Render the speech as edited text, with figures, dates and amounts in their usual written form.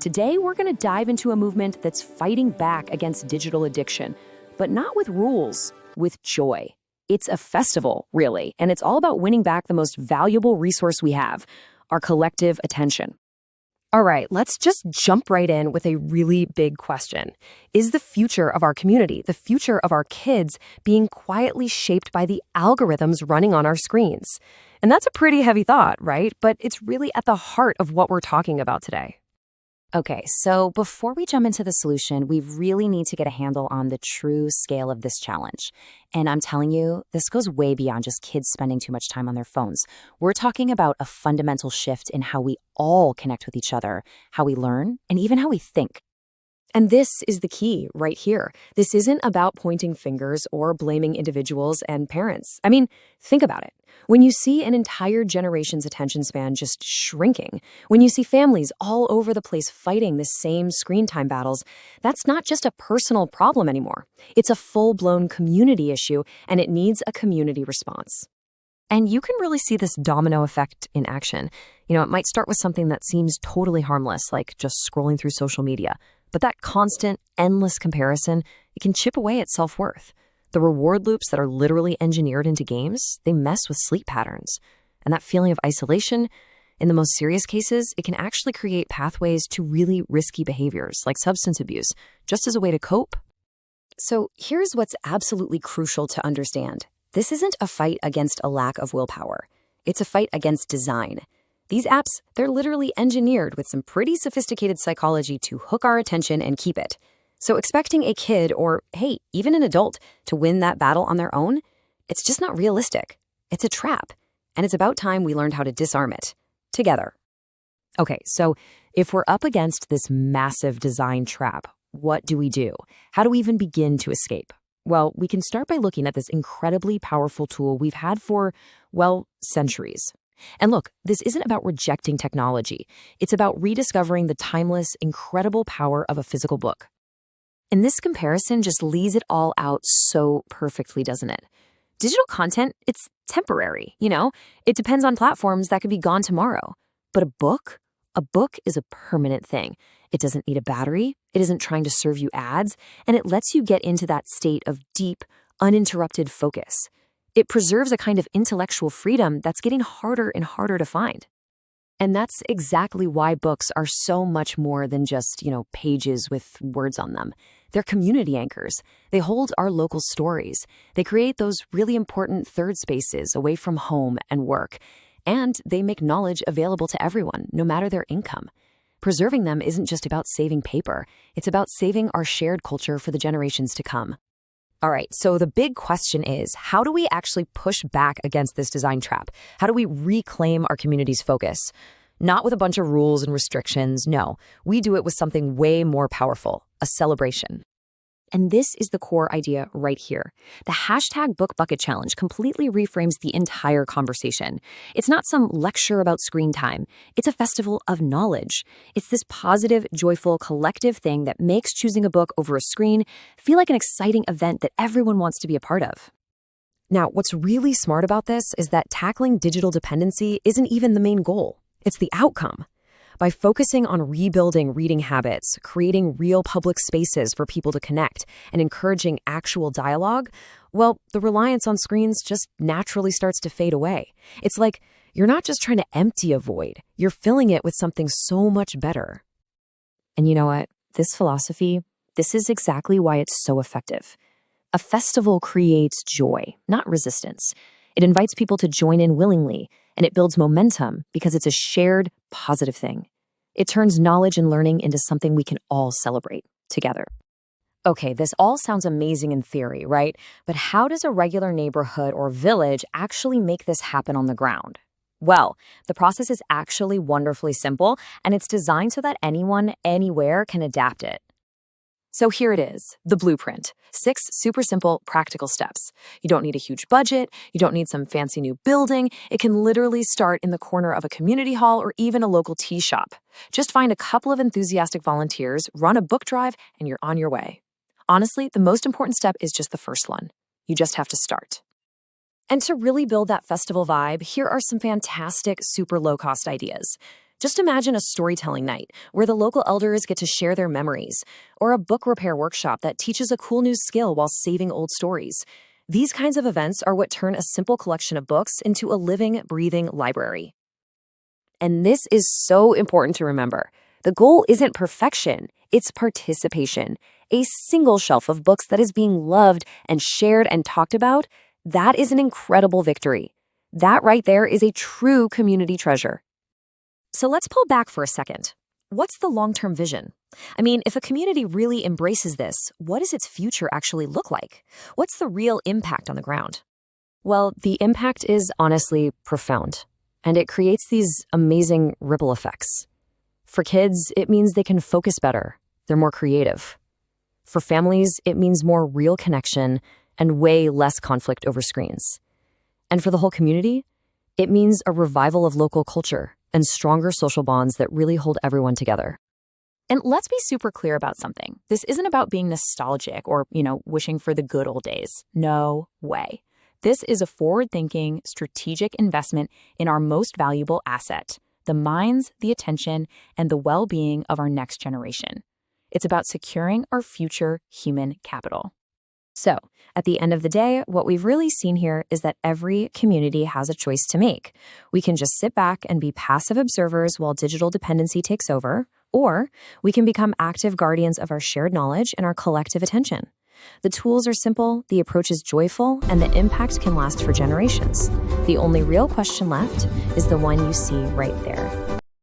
Today, we're going to dive into a movement that's fighting back against digital addiction, but not with rules, with joy. It's a festival, really, and it's all about winning back the most valuable resource we have, our collective attention. All right, let's just jump right in with a really big question. Is the future of our community, the future of our kids, being quietly shaped by the algorithms running on our screens? And that's a pretty heavy thought, right? But it's really at the heart of what we're talking about today. Okay, so before we jump into the solution, we really need to get a handle on the true scale of this challenge. And I'm telling you, this goes way beyond just kids spending too much time on their phones. We're talking about a fundamental shift in how we all connect with each other, how we learn, and even how we think. And this is the key right here. This isn't about pointing fingers or blaming individuals and parents. I mean, think about it. When you see an entire generation's attention span just shrinking, when you see families all over the place fighting the same screen time battles, that's not just a personal problem anymore. It's a full-blown community issue, and it needs a community response. And you can really see this domino effect in action. It might start with something that seems totally harmless, like just scrolling through social media. But that constant, endless comparison, it can chip away at self-worth. The reward loops that are literally engineered into games, they mess with sleep patterns. And that feeling of isolation, in the most serious cases, it can actually create pathways to really risky behaviors like substance abuse, just as a way to cope. So here's what's absolutely crucial to understand. This isn't a fight against a lack of willpower. It's a fight against design. These apps, they're literally engineered with some pretty sophisticated psychology to hook our attention and keep it. So expecting a kid or, hey, even an adult to win that battle on their own, it's just not realistic. It's a trap. And it's about time we learned how to disarm it. Together. Okay, so if we're up against this massive design trap, what do we do? How do we even begin to escape? Well, we can start by looking at this incredibly powerful tool we've had for, well, centuries. And look, this isn't about rejecting technology. It's about rediscovering the timeless, incredible power of a physical book. And this comparison just lays it all out so perfectly, doesn't it? Digital content, it's temporary, It depends on platforms that could be gone tomorrow. But a book is a permanent thing. It doesn't need a battery, it isn't trying to serve you ads, and it lets you get into that state of deep, uninterrupted focus. It preserves a kind of intellectual freedom that's getting harder and harder to find. And that's exactly why books are so much more than just, pages with words on them. They're community anchors. They hold our local stories. They create those really important third spaces away from home and work. And they make knowledge available to everyone, no matter their income. Preserving them isn't just about saving paper. It's about saving our shared culture for the generations to come. All right, so the big question is, how do we actually push back against this design trap? How do we reclaim our community's focus? Not with a bunch of rules and restrictions, no. We do it with something way more powerful, a celebration. And this is the core idea right here. The hashtag Book Bucket Challenge completely reframes the entire conversation. It's not some lecture about screen time. It's a festival of knowledge. It's this positive, joyful, collective thing that makes choosing a book over a screen feel like an exciting event that everyone wants to be a part of. Now, what's really smart about this is that tackling digital dependency isn't even the main goal. It's the outcome. By focusing on rebuilding reading habits, creating real public spaces for people to connect, and encouraging actual dialogue, well, the reliance on screens just naturally starts to fade away. It's like you're not just trying to empty a void, you're filling it with something so much better. And you know what? This philosophy, this is exactly why it's so effective. A festival creates joy, not resistance. It invites people to join in willingly, and it builds momentum because it's a shared, positive thing. It turns knowledge and learning into something we can all celebrate together. Okay, this all sounds amazing in theory, right? But how does a regular neighborhood or village actually make this happen on the ground? Well, the process is actually wonderfully simple, and it's designed so that anyone, anywhere can adapt it. So here it is, the blueprint. 6 super simple, practical steps. You don't need a huge budget. You don't need some fancy new building. It can literally start in the corner of a community hall or even a local tea shop. Just find a couple of enthusiastic volunteers, run a book drive, and you're on your way. Honestly, the most important step is just the first one. You just have to start. And to really build that festival vibe, here are some fantastic, super low-cost ideas. Just imagine a storytelling night where the local elders get to share their memories, or a book repair workshop that teaches a cool new skill while saving old stories. These kinds of events are what turn a simple collection of books into a living, breathing library. And this is so important to remember. The goal isn't perfection, it's participation. A single shelf of books that is being loved and shared and talked about, that is an incredible victory. That right there is a true community treasure. So let's pull back for a second. What's the long-term vision? I mean, if a community really embraces this, what does its future actually look like? What's the real impact on the ground? Well, the impact is honestly profound, and it creates these amazing ripple effects. For kids, it means they can focus better. They're more creative. For families, it means more real connection and way less conflict over screens. And for the whole community, it means a revival of local culture and stronger social bonds that really hold everyone together. And let's be super clear about something. This isn't about being nostalgic or, wishing for the good old days. No way. This is a forward-thinking, strategic investment in our most valuable asset, the minds, the attention, and the well-being of our next generation. It's about securing our future human capital. So, at the end of the day, what we've really seen here is that every community has a choice to make. We can just sit back and be passive observers while digital dependency takes over, or we can become active guardians of our shared knowledge and our collective attention. The tools are simple, the approach is joyful, and the impact can last for generations. The only real question left is the one you see right there.